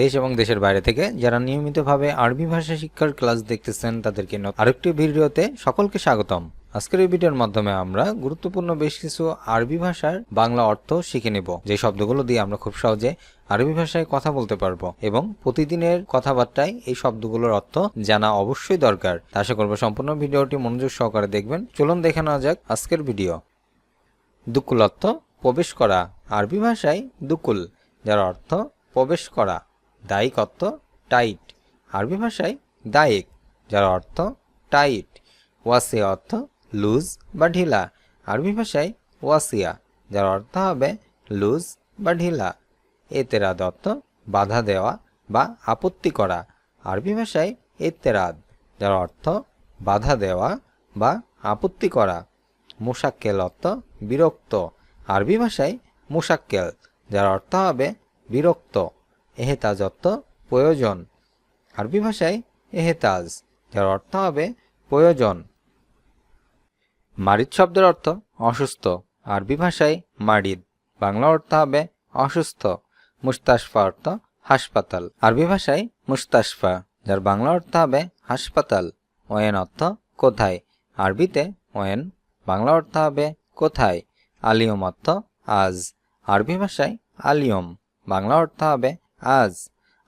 দেশ এবং দেশের বাইরে থেকে যারা নিয়মিতভাবে আরবি ভাষা শিক্ষার ক্লাস দেখতেছেন তাদেরকে আরেকটি ভিডিওতে সকলকে স্বাগতম। আজকের এই ভিডিওর মাধ্যমে আমরা গুরুত্বপূর্ণ বেশ কিছু আরবি ভাষার বাংলা অর্থ শিখে নেব, যে শব্দগুলো দিয়ে আমরা খুব সহজে আরবি ভাষায় কথা বলতে পারবো এবং প্রতিদিনের কথাবার্তায় এই শব্দগুলোর অর্থ জানা অবশ্যই দরকার। আশা করব সম্পূর্ণ ভিডিওটি মনোযোগ সহকারে দেখবেন। চলুন দেখে নেওয়া যাক আজকের ভিডিও। দুকুল অর্থ প্রবেশ করা। আরবি ভাষায় দুকুল, যার অর্থ প্রবেশ করা। দায়িক অর্থ টাইট। আরবি ভাষায় দায়িক, যার অর্থ টাইট। ওয়াসিয়া অর্থ লুজ বা ঢিলা। আরবি ভাষায় ওয়াসিয়া, যার অর্থ হবে লুজ বা ঢিলা। এতেরাদ অর্থ বাধা দেওয়া বা আপত্তি করা। আরবি ভাষায় এতেরাদ, যার অর্থ বাধা দেওয়া বা আপত্তি করা। মুশাক্কেল অর্থ বিরক্ত। আরবি ভাষায় মুশাক্কেল, যার অর্থ হবে বিরক্ত। এহেতাজ অর্থ প্রয়োজন। আরবি ভাষায় এহেতাজ, যার অর্থ হবে প্রয়োজন। মারিদ শব্দের অর্থ অসুস্থ। আরবি ভাষায় মারিদ, বাংলা অর্থ হবে অসুস্থ। মুস্তাশফা অর্থ হাসপাতাল। আরবি ভাষায় মুস্তাশফা, যার বাংলা অর্থ হবে হাসপাতাল। ওয়েন অর্থ কোথায়। আরবিতে ওয়েন, বাংলা অর্থ হবে কোথায়। আলিয়ম অর্থ আজ। আরবি ভাষায় আলিয়ম, বাংলা অর্থ হবে আজ।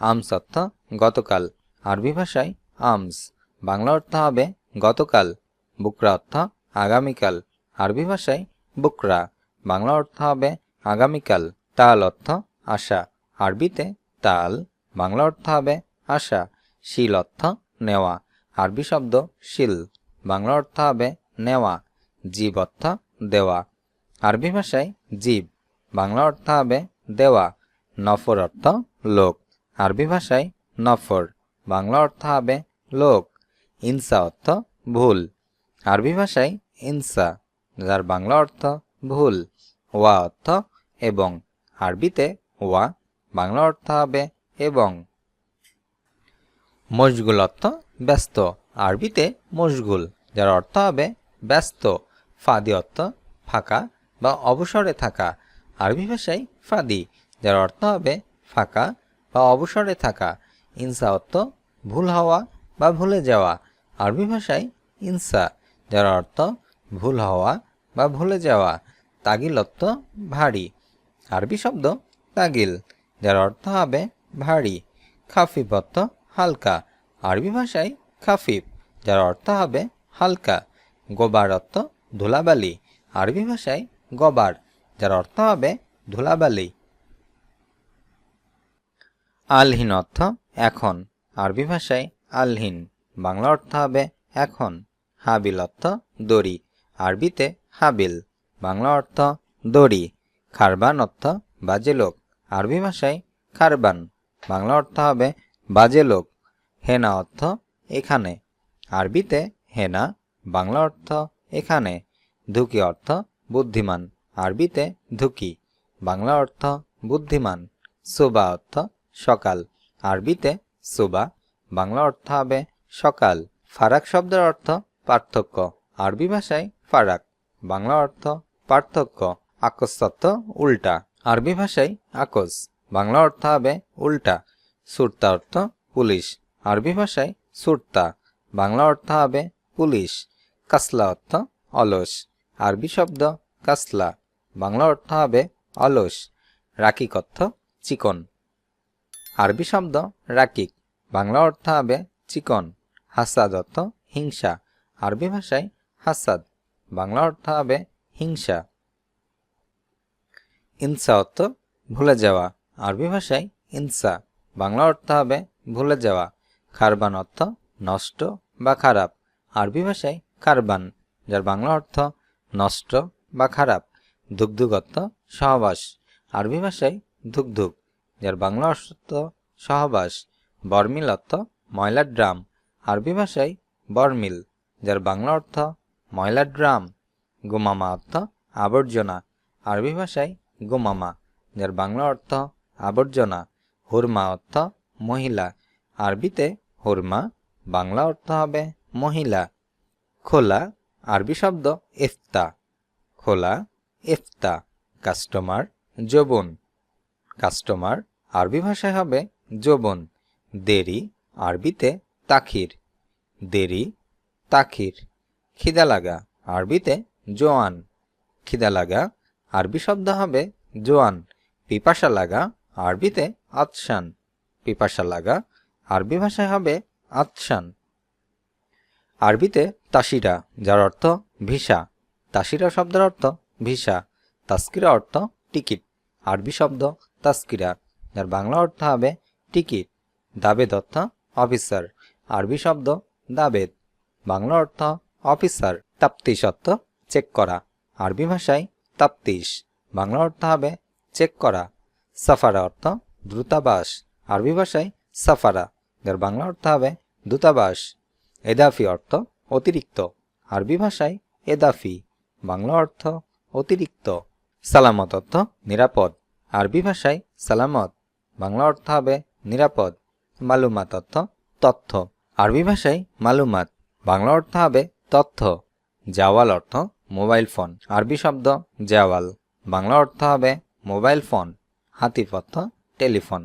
আমস অর্থ গতকাল। আরবি ভাষায় আমস, বাংলা অর্থ হবে গতকাল। বুকরা অর্থ আগামীকাল। আরবি ভাষায় বুকরা, বাংলা অর্থ হবে আগামীকাল। তাল অর্থ আশা। আরবিতে তাল, বাংলা অর্থ হবে আশা। শিল অর্থ নেওয়া। আরবি শব্দ শিল, বাংলা অর্থ হবে নেওয়া। জীব অর্থ দেওয়া। আরবি ভাষায় জীব, বাংলা অর্থ হবে দেওয়া। নফর অর্থ লোক। আরবি ভাষায় নফর, বাংলা অর্থ হবে লোক। ইনসা অর্থ ভুল। আরবি ভাষায় ইনসা, যার বাংলা অর্থ ভুল। ওয়া অর্থ এবং। আরবিতে ওয়া, বাংলা অর্থ হবে এবং। মশগুল অর্থ ব্যস্ত। আরবিতে মশগুল, যার অর্থ হবে ব্যস্ত। ফাদি অর্থ ফাঁকা বা অবসরে থাকা। আরবি ভাষায় ফাদি, যার অর্থ হবে ফাঁকা বা অবসরে থাকা। ইনসা অর্থ ভুল হওয়া বা ভুলে যাওয়া। আরবি ভাষায় ইনসা, যার অর্থ ভুল হওয়া বা ভুলে যাওয়া। তাগিল অর্থ ভারী। আরবি শব্দ তাগিল, যার অর্থ হবে ভারী। খাফিফ অর্থ হালকা। আরবি ভাষায় খাফিফ, যার অর্থ হবে হালকা। গোবার অর্থ ধুলাবালি। আরবি ভাষায় গবার, যার অর্থ হবে ধুলাবালি। আলহিন অর্থ এখন। আরবি ভাষায় আলহিন, বাংলা অর্থ হবে এখন। হাবিল অর্থ দড়ি। আরবিতে হাবিল, বাংলা অর্থ দড়ি। খারবান অর্থ বাজে লোক। আরবি ভাষায় খারবান, বাংলা অর্থ হবে বাজে লোক। হেনা অর্থ এখানে। আরবিতে হেনা, বাংলা অর্থ এখানে। ধুকি অর্থ বুদ্ধিমান। আরবিতে ধুকি, বাংলা অর্থ বুদ্ধিমান। সুবা অর্থ সকাল। আরবিতে সুবা, বাংলা অর্থ হবে সকাল। ফারাক শব্দের অর্থ পার্থক্য। আরবি ভাষায় ফারাক, বাংলা অর্থ পার্থক্য। আকস অর্থ উল্টা। আরবি ভাষায় আকস, বাংলা অর্থ হবে উল্টা। সুরতা অর্থ পুলিশ। আরবি ভাষায় সুরতা, বাংলা অর্থ হবে পুলিশ। কাসলা অর্থ অলস। আরবি শব্দ কাসলা, বাংলা অর্থ হবে অলস। রাকিক অর্থ চিকন। আরবি শব্দ রাকিক, বাংলা অর্থ হবে চিকন। হাসাদ অর্থ হিংসা। আরবি ভাষায় হাসাদ, বাংলা অর্থ হবে হিংসা। ইনসা অর্থ ভুলে যাওয়া। আরবি ভাষায় ইনসা, বাংলা অর্থ হবে ভুলে যাওয়া। খারবান অর্থ নষ্ট বা খারাপ। আরবি ভাষায় খারবান, যার বাংলা অর্থ নষ্ট বা খারাপ। ধুকধুক অর্থ সহবাস। আরবি ভাষায় ধুকধুক, যার বাংলা অর্থ সহবাস। বরমিল অর্থ ময়লার ড্রাম। আরবি ভাষায় বরমিল, যার বাংলা অর্থ ময়লার ড্রাম। গুমামা অর্থ আবর্জনা। আরবি ভাষায় গুমামা, যার বাংলা অর্থ আবর্জনা। হুরমা অর্থ মহিলা। আরবিতে হুরমা, বাংলা অর্থ হবে মহিলা। খোলা, আরবি শব্দ ইফতা। খোলা, ইফতা। কাস্টমার, যৌবন। কাস্টমার আরবি ভাষায় হবে যৌবন। দেরি আরবিতে তাখির, দেরি তাখির। খিদা লাগা আরবিতে জোয়ান, খিদা লাগা আরবি শব্দ হবে জোয়ান। পিপাসা লাগা আরবিতে আতশান, পিপাসা লাগা আরবি ভাষায় হবে আতশান। আরবিতে তাসিরা, যার অর্থ ভিসা। তাসিরা শব্দের অর্থ ভিসা। তাস্কিরা অর্থ টিকিট, আরবি শব্দ তাস্কিরা, যার বাংলা অর্থ হবে টিকিট। দাবেদ অর্থ অফিসার, আরবি শব্দ দাবেদ, বাংলা অর্থ অফিসার। তাপ্তিশ অর্থ চেক করা, আরবি ভাষায় তাপ্তিশ, বাংলা অর্থ হবে চেক করা। সাফারা অর্থ দূতাবাস, আরবি ভাষায় সাফারা, যার বাংলা অর্থ হবে দূতাবাস। এদাফি অর্থ অতিরিক্ত, আরবি ভাষায় এদাফি, বাংলা অর্থ অতিরিক্ত। সালামত অর্থ নিরাপদ, আরবি ভাষায় সালামত, বাংলা অর্থ হবে নিরাপদ। মালুমাত অর্থ তথ্য, আরবি ভাষায় মালুমাত, বাংলা অর্থ হবে তথ্য। জাওয়াল অর্থ মোবাইল ফোন, আরবি শব্দ জাওয়াল, বাংলা অর্থ হবে মোবাইল ফোন। হাতিফ অর্থ টেলিফোন,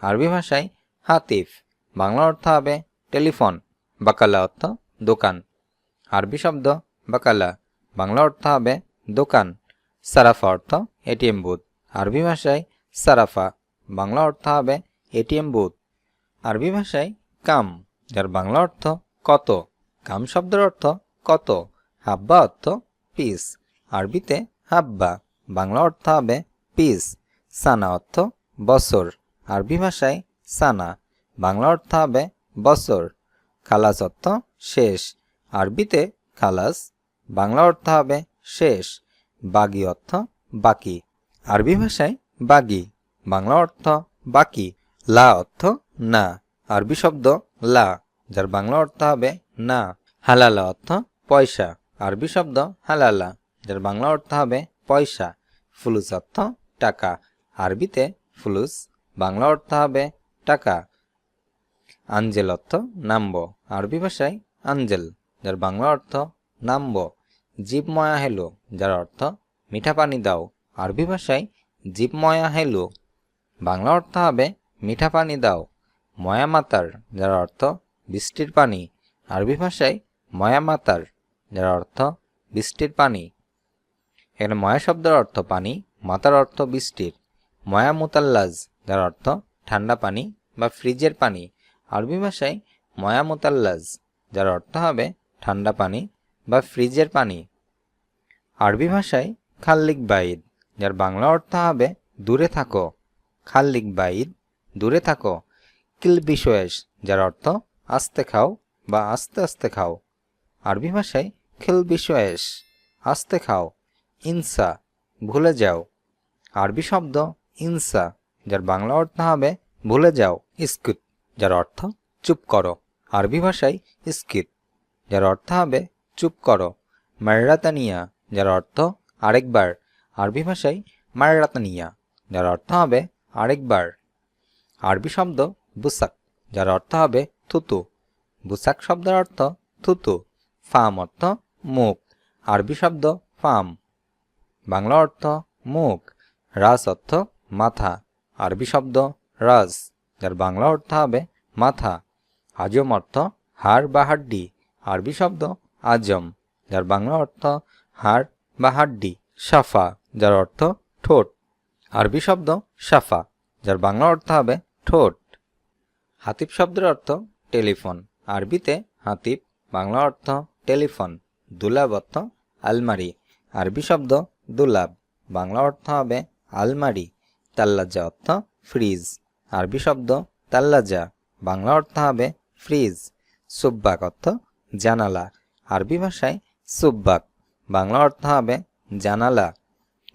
আরবি ভাষায় হাতিফ, বাংলা অর্থ হবে টেলিফোন। বাকালা অর্থ দোকান, আরবি শব্দ বাকালা, বাংলা অর্থ হবে দোকান। সারাফা অর্থ এটিএম বুথ, আরবি ভাষায় সারাফা, বাংলা অর্থ হবে এটিএম বুথ। আরবি ভাষায় কাম, যার বাংলা অর্থ কত, কাম শব্দের অর্থ কত। হাব্বা অর্থ পিস, আরবিতে হাব্বা, বাংলা অর্থ হবে পিস। সানা অর্থ বছর, আরবি ভাষায় সানা, বাংলা অর্থ হবে বছর। খালাস অর্থ শেষ, আরবিতে খালাস, বাংলা অর্থ হবে শেষ। বাগি অর্থ বাকি, আরবি ভাষায় বাগি, বাংলা অর্থ বাকি। লা অর্থ না, আরবি শব্দ লা, যার বাংলা অর্থ হবে না। হালালা অর্থ পয়সা, আরবি শব্দ হালালা, যার বাংলা অর্থ হবে পয়সা। ফুলুস অর্থ টাকা, আরবিতে ফুলুস, বাংলা অর্থ হবে টাকা। আঞ্জেল অর্থ নাম্ব, আরবি ভাষায় আঞ্জেল, যার বাংলা অর্থ নাম্ব। জিব ময়া হেলো, যার অর্থ মিঠা পানি দাও, আরবি ভাষায় জিব ময়া হেলো, বাংলা অর্থ হবে মিঠা পানি দাও। ময়া মাতার, যার অর্থ বৃষ্টির পানি, আরবি ভাষায় ময়া মাতার, যার অর্থ বৃষ্টির পানি। এখানে ময়া শব্দের অর্থ পানি, মাতার অর্থ বৃষ্টির। ময়া মুতাল্লাজ, যার অর্থ ঠান্ডা পানি বা ফ্রিজের পানি, আরবি ভাষায় ময়া মুতাল্লাজ, যার অর্থ হবে ঠান্ডা পানি বা ফ্রিজের পানি। আরবি ভাষায় খাল্লিক বাইদ, যার বাংলা অর্থ হবে দূরে থাকো, খাল্লিক বাইদ, দূরে থাকো। কিল বিশোয়েশ, যার অর্থ আস্তে খাও বা আস্তে আস্তে খাও, আরবি ভাষায় খিল বিশোয়েশ, আস্তে খাও। ইনসা, ভুলে যাও, আরবি শব্দ ইনসা, যার বাংলা অর্থ হবে ভুলে যাও। ইস্কুত, যার অর্থ চুপ করো, আরবি ভাষায় ইস্কিত, যার অর্থ হবে চুপ করো। মাররাতানিয়া, যার অর্থ আরেকবার, আরবি ভাষায় মাররাতানিয়া, যার অর্থ হবে আরেকবার। আরবি শব্দ বুসাক, যার অর্থ হবে থুতু, বুসাক শব্দের অর্থ থুতু। ফাম অর্থ মুখ, আরবি শব্দ ফাম, বাংলা অর্থ মুখ। রাস অর্থ মাথা, আরবি শব্দ রাস, যার বাংলা অর্থ হবে মাথা। আজম অর্থ হাড় বা হাড্ডি, আরবি শব্দ আজম, যার বাংলা অর্থ হাড় বা হাড্ডি। সাফা, যার অর্থ ঠোঁট, আরবি শব্দ সাফা, যার বাংলা অর্থ হবে ঠোঁট। হাতিব শব্দের অর্থ টেলিফোন, আরবিতে হাতিব, বাংলা অর্থ টেলিফোন। দুলাব অর্থ আলমারি, আরবি শব্দ দুলাব, বাংলা অর্থ হবে আলমারি। তাল্লাজা অর্থ ফ্রিজ, আরবি শব্দ তাল্লাজা, বাংলা অর্থ হবে ফ্রিজ। সুব্বাক অর্থ জানালা, আরবি ভাষায় সুব্বাক, বাংলা অর্থ হবে জানালা।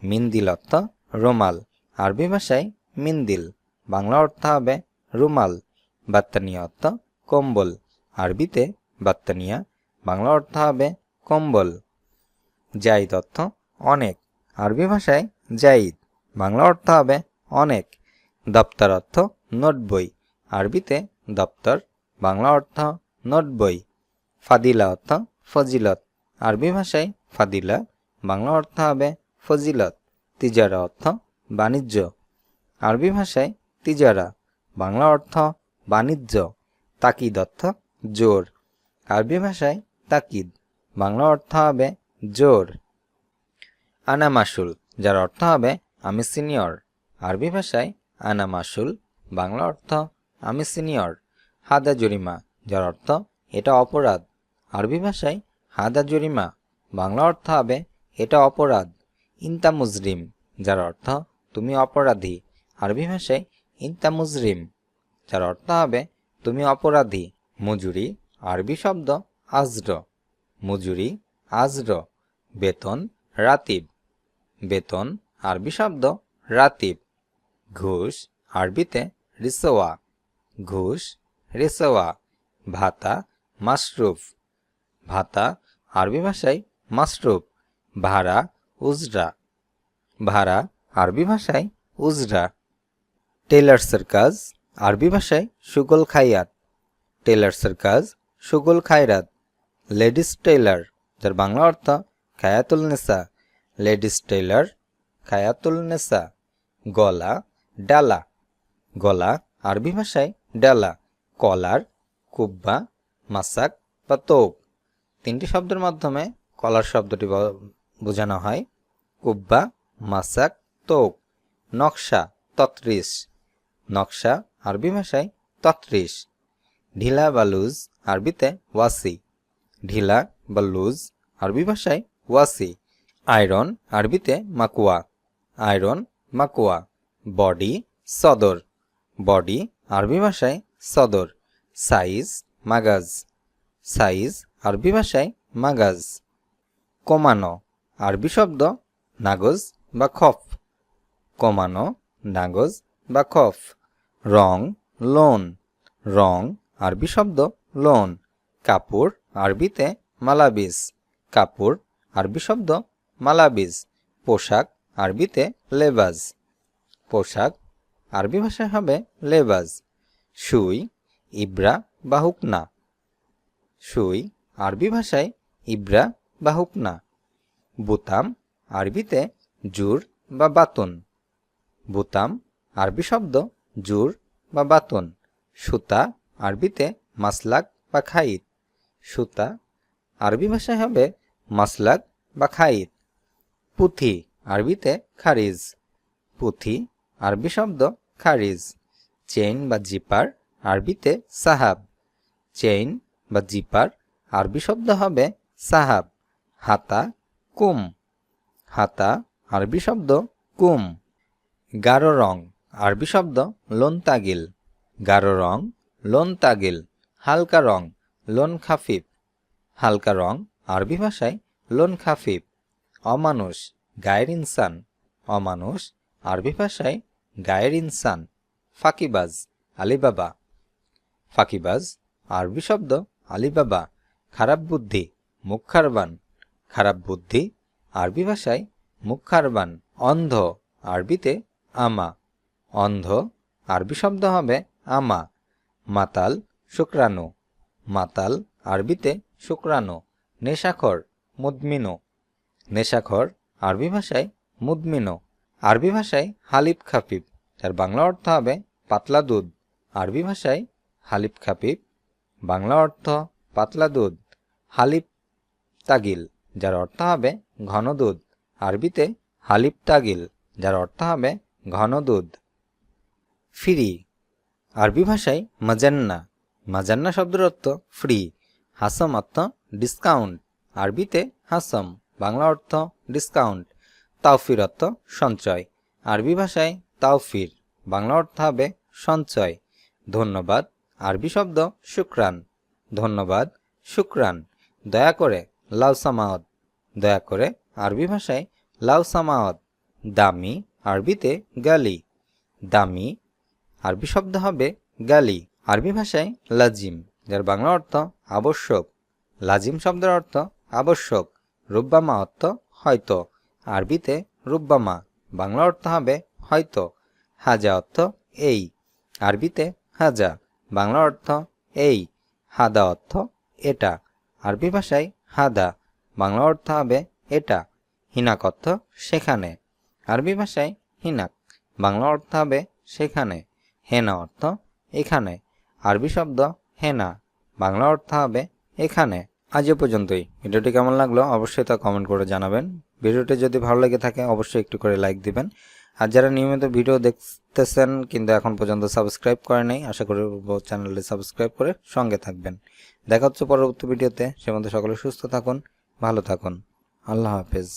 মিন্দিল অর্থ রুমাল, আরবি ভাষায় মিন্দিল, বাংলা অর্থ হবে রুমাল। বাত্তানিয়া অর্থ কম্বল, আরবিতে বাত্তানিয়া, বাংলা অর্থ হবে কম্বল। জাইদ অর্থ অনেক, আরবি ভাষায় জাইদ, বাংলা অর্থ হবে অনেক। দপ্তর অর্থ নোট বই, আরবিতে দপ্তর, বাংলা অর্থ নোট বই। ফাদিলা অর্থ ফজিলত, আরবি ভাষায় ফাদিলা, বাংলা অর্থ হবে ফজিলত। তিজারা অর্থ বাণিজ্য, আরবি ভাষায় তিজারা, বাংলা অর্থ বাণিজ্য। তাকিদ অর্থ জোর। আরবি ভাষায় তাকিদ বাংলা অর্থ হবে জোর। আনা মাসুল, যার অর্থ হবে আমি সিনিয়র। আরবি ভাষায় আনা মাসুল বাংলা অর্থ আমি সিনিয়র। হাদা জরিমা, যার অর্থ এটা অপরাধ। আরবি ভাষায় হাদা জরিমা বাংলা অর্থ হবে এটা অপরাধ। ইনতা মুজরিম, যার অর্থ তুমি অপরাধী। আরবি ভাষায় ইনতা মুজরিম, যার অর্থ হবে তুমি অপরাধী। মজুরি, আরবি শব্দ আজর। মজুরি আজর। বেতন রাতিব। বেতন আরবি শব্দ রাতিব। ঘুষ, আরবিতে রিসওয়া। ঘুষ রিসওয়া। ভাতা মাসরুফ। ভাতা আরবি ভাষায় মাসরুফ। ভাড়া উজরা। ভাড়া আরবি ভাষায় উজরা। টেলার্সের কাজ, আরবি ভাষায় সুগল খাইয়াত। টেলার্সের কাজ সুগল খায়রাত। লেডিস টেইলার, যার বাংলা অর্থ খায়াতুল নেসা। লেডিস টেইলার খায়াতুল নেসা। গলা ডালা। গলা আরবি ভাষায় ডালা। কলার কুব্বা মাসাক বা তোপ। তিনটি শব্দের মাধ্যমে কলার শব্দটি বোঝানো হয়। কুব্বা মাসাক তোপ। নকশা তত্রিশ। নকশা আরবি ভাষায় তত্রিশ। ঢিলা বা লুজ, আরবিতে ওয়াসি। ঢিলা বা লুজ আরবি ভাষায় ওয়াসি। আয়রন আরবিতে মাকুয়া। আয়রন মাকুয়া। বডি সদর। বডি আরবি ভাষায় সদর। সাইজ মাগাজ। সাইজ আরবি ভাষায় মাগাজ। কমানো, আরবি শব্দ নাগজ বা খফ। কমানো নাগজ বা খফ। রং লোন। রং আরবি শব্দ লোন। কাপড় আরবিতে মালাবিস। কাপড় আরবি শব্দ মালাবিস। পোশাক আরবিতে লেবাজ। পোশাক আরবি ভাষায় হবে লেবাজ। সুই ইব্রা বা হুকনা। সুই আরবি ভাষায় ইব্রা বা হুকনা। বুতাম আরবিতে জুর বা বাতুন। বুতাম আরবি শব্দ জুর বা বাতুন। সুতা আরবিতে মাসলাক বা খাইত। সুতা আরবি ভাষায় হবে মাসলাক বা খাইত। পুঁথি আরবিতে খারিজ। পুঁথি আরবি শব্দ খারিজ। চেইন বা জিপার আরবিতে সাহাব। চেইন বা জিপার আরবি শব্দ হবে সাহাব। হাতা কুম। হাতা আরবি শব্দ কুম। গাঢ় রং আরবি শব্দ লোন তাগিল। গাঢ় রং লোন তাগিল। হালকা রং লোন খাফিফ। হালকা রং আরবি ভাষায় লোন খাফিফ। অমানুষ গায়ের ইনসান। অমানুষ আরবি ভাষায় গায়ের ইনসান। ফাঁকিবাজ আলিবাবা। ফাঁকিবাজ আরবি শব্দ আলিবাবা। খারাপ বুদ্ধি মুখারবান। খারাপ বুদ্ধি আরবি ভাষায় মুখারবান। অন্ধ আরবিতে আমা। অন্ধ আরবি শব্দ হবে আমা। মাতাল শুক্রাণু। মাতাল আরবিতে শুক্রাণু। নেশাখর মুদমিনো। নেশাখর আরবি ভাষায় মুদমিনো। আরবি ভাষায় হালিব খাফিফ, যার বাংলা অর্থ হবে পাতলা দুধ। আরবি ভাষায় হালিব খাফিফ বাংলা অর্থ পাতলা দুধ। হালিব তাগিল, যার অর্থ হবে ঘন দুধ। আরবিতে হালিব তাগিল, যার অর্থ হবে ঘন দুধ। ফ্রি আরবি ভাষায় মাজান্না। মাজান্না শব্দের অর্থ ফ্রি। হাসম অর্থ ডিসকাউন্ট। আরবিতে হাসম বাংলা অর্থ ডিসকাউন্ট। তাওফির অর্থ সঞ্চয়। আরবি ভাষায় তাওফির বাংলা অর্থ হবে সঞ্চয়। ধন্যবাদ আরবি শব্দ শুকরান। ধন্যবাদ শুকরান। দয়া করে লাউ সামাওয়াত। দয়া করে আরবি ভাষায় লাউ সামাওয়াত। দামি আরবিতে গালি। দামি আরবি শব্দ হবে গালি। আরবি ভাষায় লাজিম, যার বাংলা অর্থ আবশ্যক। লাজিম শব্দের অর্থ আবশ্যক। রুব্বামা অর্থ হয়তো। আরবিতে রুব্বামা বাংলা অর্থ হবে হয়তো। হাজা অর্থ এই। আরবিতে হাজা বাংলা অর্থ এই। হাদা অর্থ এটা। আরবি ভাষায় হাদা বাংলা অর্থ হবে এটা। হিনাক অর্থ সেখানে। আরবি ভাষায় হিনাক বাংলা অর্থ হবে সেখানে। হেনা অর্থ এখানে। আরবি শব্দ হেনা, বাংলা অর্থ হবে এখানে। আজ এ পর্যন্তই। ভিডিওটি কেমন লাগলো অবশ্যই তা কমেন্ট করে জানাবেন। ভিডিওটি যদি ভালো লেগে থাকে অবশ্যই একটু করে লাইক দিবেন। আর যারা নিয়মিত ভিডিও দেখতেছেন কিন্তু এখন পর্যন্ত সাবস্ক্রাইব করে নাই, আশা করি চ্যানেলটি সাবস্ক্রাইব করে সঙ্গে থাকবেন। দেখা হচ্ছে পরবর্তী ভিডিওতে। সে মধ্যে সকলে সুস্থ থাকুন, ভালো থাকুন। আল্লাহ হাফেজ।